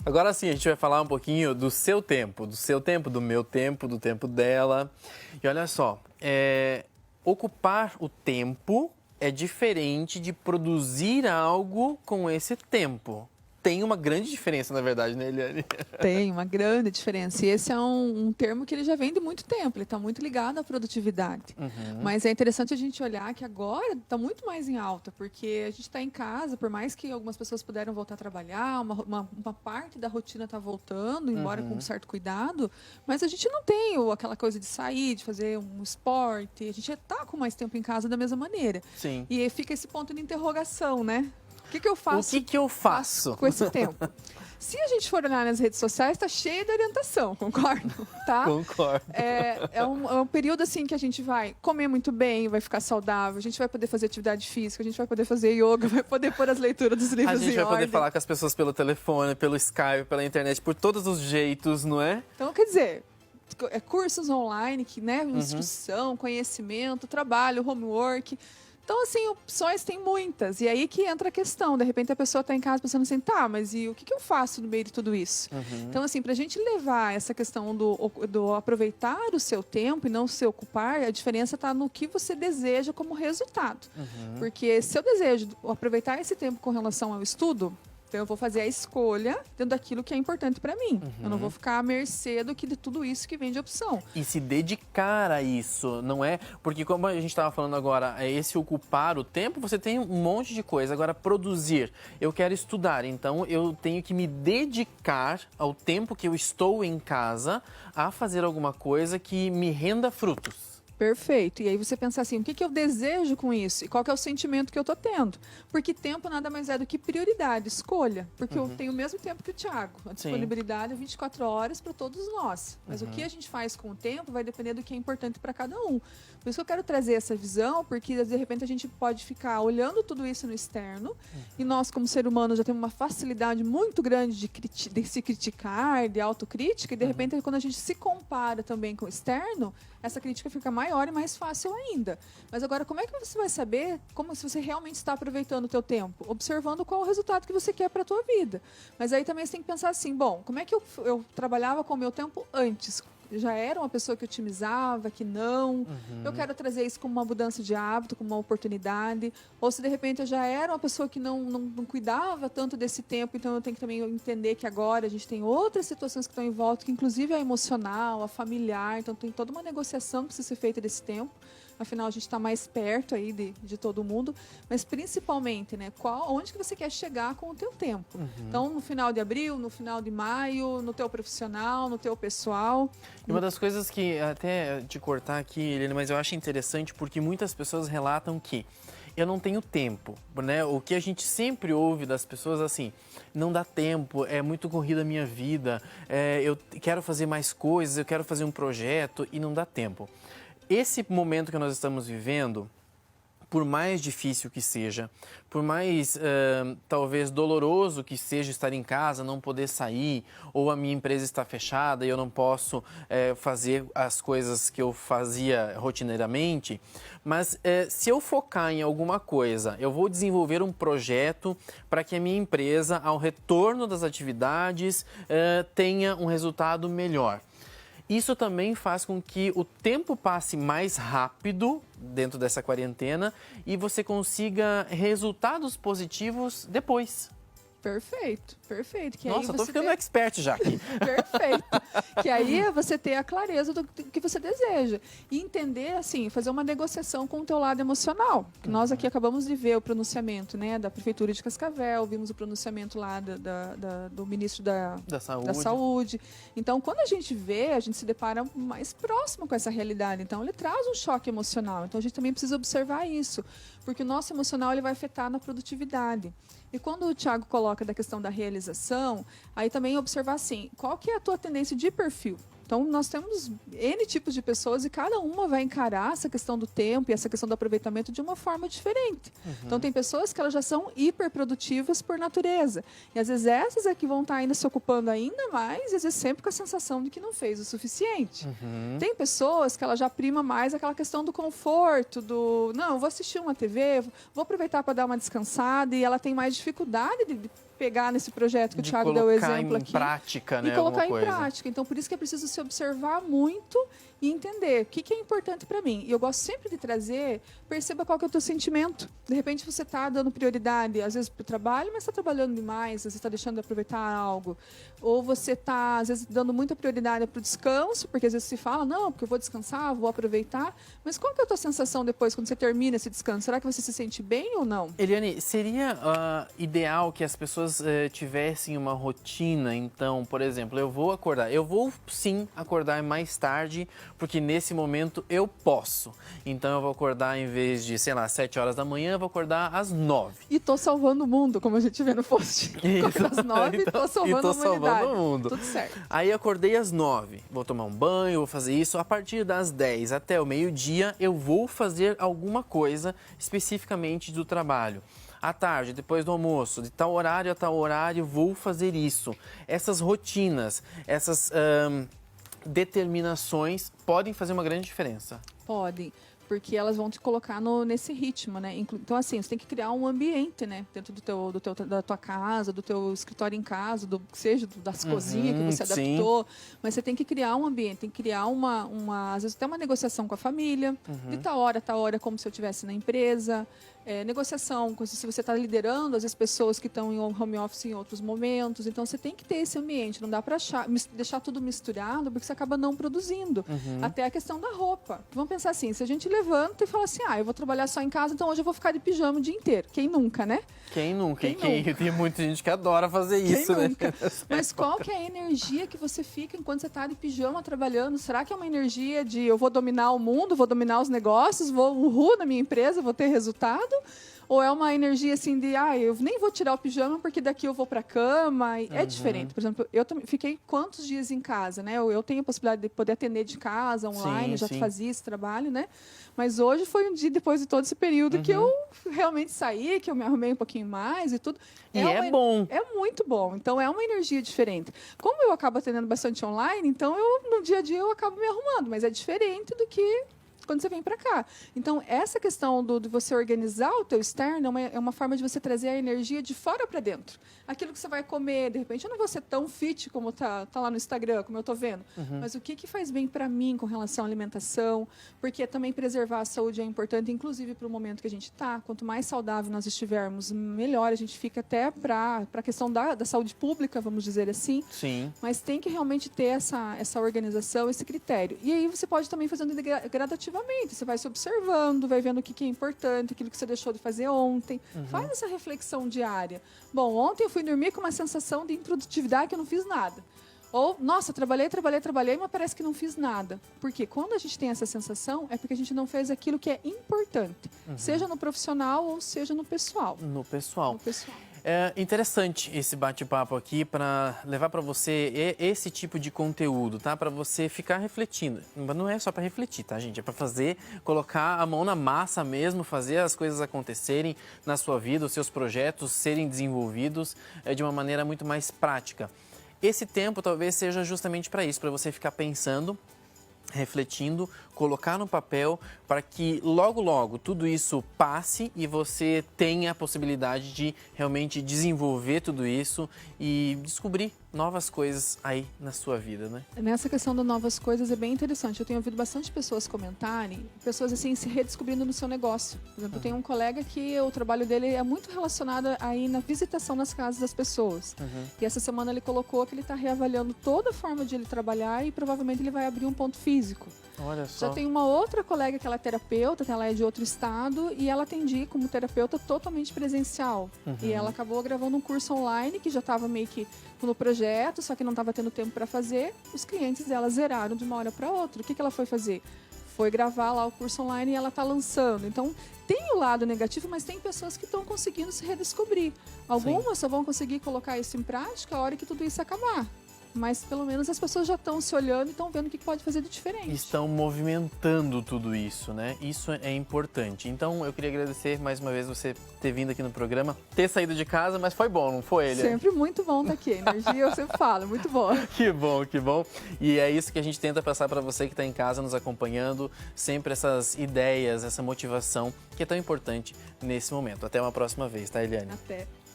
Agora sim, a gente vai falar um pouquinho do seu tempo, do meu tempo, do tempo dela. E olha só, ocupar o tempo é diferente de produzir algo com esse tempo. Tem uma grande diferença, na verdade, né, Eliane? Tem uma grande diferença. E esse é um termo que ele já vem de muito tempo, ele está muito ligado à produtividade. Mas é interessante a gente olhar que agora está muito mais em alta, porque a gente está em casa, por mais que algumas pessoas puderam voltar a trabalhar, uma parte da rotina está voltando, embora com um certo cuidado, mas a gente não tem aquela coisa de sair, de fazer um esporte, a gente está com mais tempo em casa da mesma maneira. Sim. E fica esse ponto de interrogação, né? O que eu faço? O que eu faço Com esse tempo? Se a gente for olhar nas redes sociais, está cheio de orientação, concordo? Tá? Concordo. É um período assim que a gente vai comer muito bem, vai ficar saudável, a gente vai poder fazer atividade física, a gente vai poder fazer yoga, vai poder pôr as leituras dos livros A gente em vai poder ordem. falar com as pessoas pelo telefone, pelo Skype, pela internet, por todos os jeitos, não é? Então, quer dizer, cursos online, que, né, instrução, conhecimento, trabalho, homework. Então, assim, opções tem muitas. E aí que entra a questão. De repente, a pessoa está em casa pensando assim, tá, mas e o que eu faço no meio de tudo isso? Então, assim, para a gente levar essa questão do aproveitar o seu tempo e não se ocupar, a diferença está no que você deseja como resultado. Porque se eu desejo aproveitar esse tempo com relação ao estudo, então eu vou fazer a escolha dentro daquilo que é importante para mim. Eu não vou ficar à mercê de tudo isso que vem de opção. E se dedicar a isso, não é? Porque como a gente estava falando agora, esse ocupar o tempo, você tem um monte de coisa. Agora, produzir, eu quero estudar, então eu tenho que me dedicar ao tempo que eu estou em casa a fazer alguma coisa que me renda frutos. Perfeito. E aí você pensa assim, o que eu desejo com isso? E qual que é o sentimento que eu estou tendo? Porque tempo nada mais é do que prioridade, escolha. Porque eu tenho o mesmo tempo que o Thiago. A disponibilidade é 24 horas para todos nós. Mas o que a gente faz com o tempo vai depender do que é importante para cada um. Por isso que eu quero trazer essa visão, porque de repente a gente pode ficar olhando tudo isso no externo e nós, como ser humano, já temos uma facilidade muito grande de se criticar, de autocrítica, e de repente quando a gente se compara também com o externo, essa crítica fica maior e mais fácil ainda. Mas agora, como é que você vai saber como se você realmente está aproveitando o teu tempo? Observando qual é o resultado que você quer para a tua vida. Mas aí também você tem que pensar assim, bom, como é que eu trabalhava com o meu tempo antes? Já era uma pessoa que otimizava, que não. Eu quero trazer isso como uma mudança de hábito, como uma oportunidade. Ou se de repente eu já era uma pessoa que não cuidava tanto desse tempo, então eu tenho que também entender que agora a gente tem outras situações que estão em volta, que inclusive a emocional, a familiar, então tem toda uma negociação que precisa ser feita desse tempo. Afinal, a gente está mais perto aí de todo mundo, mas principalmente, né, onde que você quer chegar com o teu tempo? Então, no final de abril, no final de maio, no teu profissional, no teu pessoal. E uma das coisas que, até te cortar aqui, Eliane, mas eu acho interessante porque muitas pessoas relatam que eu não tenho tempo, né? O que a gente sempre ouve das pessoas assim, não dá tempo, é muito corrida a minha vida, eu quero fazer mais coisas, eu quero fazer um projeto e não dá tempo. Esse momento que nós estamos vivendo, por mais difícil que seja, por mais talvez doloroso que seja estar em casa, não poder sair, ou a minha empresa está fechada e eu não posso fazer as coisas que eu fazia rotineiramente, mas se eu focar em alguma coisa, eu vou desenvolver um projeto para que a minha empresa, ao retorno das atividades, tenha um resultado melhor. Isso também faz com que o tempo passe mais rápido dentro dessa quarentena e você consiga resultados positivos depois. Perfeito, perfeito. Que Nossa, aí tô ficando expert já aqui. Perfeito. Que aí é você ter a clareza do que você deseja. E entender, assim, fazer uma negociação com o teu lado emocional. Que nós aqui acabamos de ver o pronunciamento, né, da Prefeitura de Cascavel, vimos o pronunciamento lá do ministro da Saúde. Então, quando a gente vê, a gente se depara mais próximo com essa realidade. Então, ele traz um choque emocional. Então, a gente também precisa observar isso. Porque o nosso emocional ele vai afetar na produtividade. E quando o Thiago coloca da questão da realização, aí também observar assim, qual que é a tua tendência de perfil? Então, nós temos N tipos de pessoas e cada uma vai encarar essa questão do tempo e essa questão do aproveitamento de uma forma diferente. Então, tem pessoas que elas já são hiperprodutivas por natureza. E, às vezes, essas é que vão estar ainda se ocupando ainda mais e, às vezes, sempre com a sensação de que não fez o suficiente. Tem pessoas que ela já prima mais aquela questão do conforto, não, eu vou assistir uma TV, vou aproveitar para dar uma descansada e ela tem mais dificuldade de pegar nesse projeto que o de Thiago deu o exemplo colocar aqui. Em prática, né? E colocar alguma em coisa. prática. Então, por isso que é preciso se observar muito e entender o que é importante para mim. E eu gosto sempre de trazer, perceba qual que é o teu sentimento. De repente você está dando prioridade, às vezes, para o trabalho, mas está trabalhando demais, às vezes está deixando de aproveitar algo. Ou você está, às vezes, dando muita prioridade para o descanso, porque às vezes se fala, não, porque eu vou descansar, vou aproveitar. Mas qual que é a tua sensação depois, quando você termina esse descanso? Será que você se sente bem ou não? Eliane, seria ideal que as pessoas tivessem uma rotina? Então, por exemplo, eu vou sim acordar mais tarde, porque nesse momento eu posso. Então eu vou acordar em vez de, sei lá, 7 horas da manhã, eu vou acordar às 9. E tô salvando o mundo, como a gente vê no post. Às 9, então, tô salvando a humanidade. Salvando o mundo. Tudo certo. Aí acordei às 9, vou tomar um banho, vou fazer isso. A partir das 10 até o meio-dia, eu vou fazer alguma coisa especificamente do trabalho. À tarde, depois do almoço, de tal horário a tal horário, vou fazer isso. Essas rotinas, essas determinações podem fazer uma grande diferença. Podem, porque elas vão te colocar nesse ritmo, né? Então, assim, você tem que criar um ambiente, né? Dentro da tua casa, do teu escritório em casa, seja das cozinhas que você adaptou. Sim. Mas você tem que criar um ambiente, tem que criar às vezes até uma negociação com a família, de tal hora, como se eu estivesse na empresa. Negociação, se você está liderando, às vezes, pessoas que estão em home office em outros momentos. Então, você tem que ter esse ambiente. Não dá para deixar tudo misturado, porque você acaba não produzindo. Até a questão da roupa. Vamos pensar assim, se a gente levanta e fala assim, eu vou trabalhar só em casa, então hoje eu vou ficar de pijama o dia inteiro. Quem nunca, né? Quem nunca? Tem muita gente que adora fazer isso, né? Mas qual que é a energia que você fica enquanto você está de pijama trabalhando? Será que é uma energia de eu vou dominar o mundo, vou dominar os negócios, vou na minha empresa, vou ter resultado? Ou é uma energia assim de, eu nem vou tirar o pijama porque daqui eu vou para a cama. É diferente. Por exemplo, eu fiquei quantos dias em casa, né? Eu tenho a possibilidade de poder atender de casa, online, já fazia esse trabalho, né? Mas hoje foi um dia depois de todo esse período que eu realmente saí, que eu me arrumei um pouquinho mais e tudo. E é bom. É muito bom. Então, é uma energia diferente. Como eu acabo atendendo bastante online, então no dia a dia eu acabo me arrumando, mas é diferente do que quando você vem para cá. Então, essa questão de você organizar o teu externo é uma forma de você trazer a energia de fora para dentro. Aquilo que você vai comer, de repente, eu não vou ser tão fit como tá lá no Instagram, como eu tô vendo. Mas o que faz bem para mim com relação à alimentação? Porque também preservar a saúde é importante, inclusive para o momento que a gente está. Quanto mais saudável nós estivermos, melhor a gente fica até para a questão da saúde pública, vamos dizer assim. Sim. Mas tem que realmente ter essa organização, esse critério. E aí você pode também fazendo gradativamente. Você vai se observando, vai vendo o que é importante, aquilo que você deixou de fazer ontem. Faz essa reflexão diária. Bom, ontem eu fui dormir com uma sensação de improdutividade que eu não fiz nada. Ou, nossa, trabalhei, mas parece que não fiz nada. Porque quando a gente tem essa sensação, é porque a gente não fez aquilo que é importante. Seja no profissional ou seja no pessoal. No pessoal. No pessoal. É interessante esse bate-papo aqui para levar para você esse tipo de conteúdo, tá? Para você ficar refletindo. Não é só para refletir, tá, gente? É para fazer, colocar a mão na massa mesmo, fazer as coisas acontecerem na sua vida, os seus projetos serem desenvolvidos de uma maneira muito mais prática. Esse tempo talvez seja justamente para isso, para você ficar pensando, refletindo, colocar no papel para que logo, logo tudo isso passe e você tenha a possibilidade de realmente desenvolver tudo isso e descobrir novas coisas aí na sua vida, né? Nessa questão das novas coisas é bem interessante. Eu tenho ouvido bastante pessoas comentarem, pessoas assim se redescobrindo no seu negócio. Por exemplo, eu tenho um colega que o trabalho dele é muito relacionado aí na visitação nas casas das pessoas. E essa semana ele colocou que ele está reavaliando toda a forma de ele trabalhar e provavelmente ele vai abrir um ponto físico. Olha só. Já tem uma outra colega que ela é terapeuta, que ela é de outro estado e ela atendia como terapeuta totalmente presencial. E ela acabou gravando um curso online que já estava meio que no projeto, só que não estava tendo tempo para fazer. Os clientes dela zeraram de uma hora para outra. O que ela foi fazer? Foi gravar lá o curso online e ela está lançando. Então, tem o lado negativo, mas tem pessoas que estão conseguindo se redescobrir. Algumas só vão conseguir colocar isso em prática a hora que tudo isso acabar. Mas pelo menos as pessoas já estão se olhando e estão vendo o que pode fazer de diferente. Estão movimentando tudo isso, né? Isso é importante. Então, eu queria agradecer mais uma vez você ter vindo aqui no programa, ter saído de casa, mas foi bom, não foi, Eliane? Sempre muito bom estar aqui. Energia, eu sempre falo, muito boa. Que bom, que bom. E é isso que a gente tenta passar para você que está em casa nos acompanhando, sempre essas ideias, essa motivação que é tão importante nesse momento. Até uma próxima vez, tá, Eliane? Até.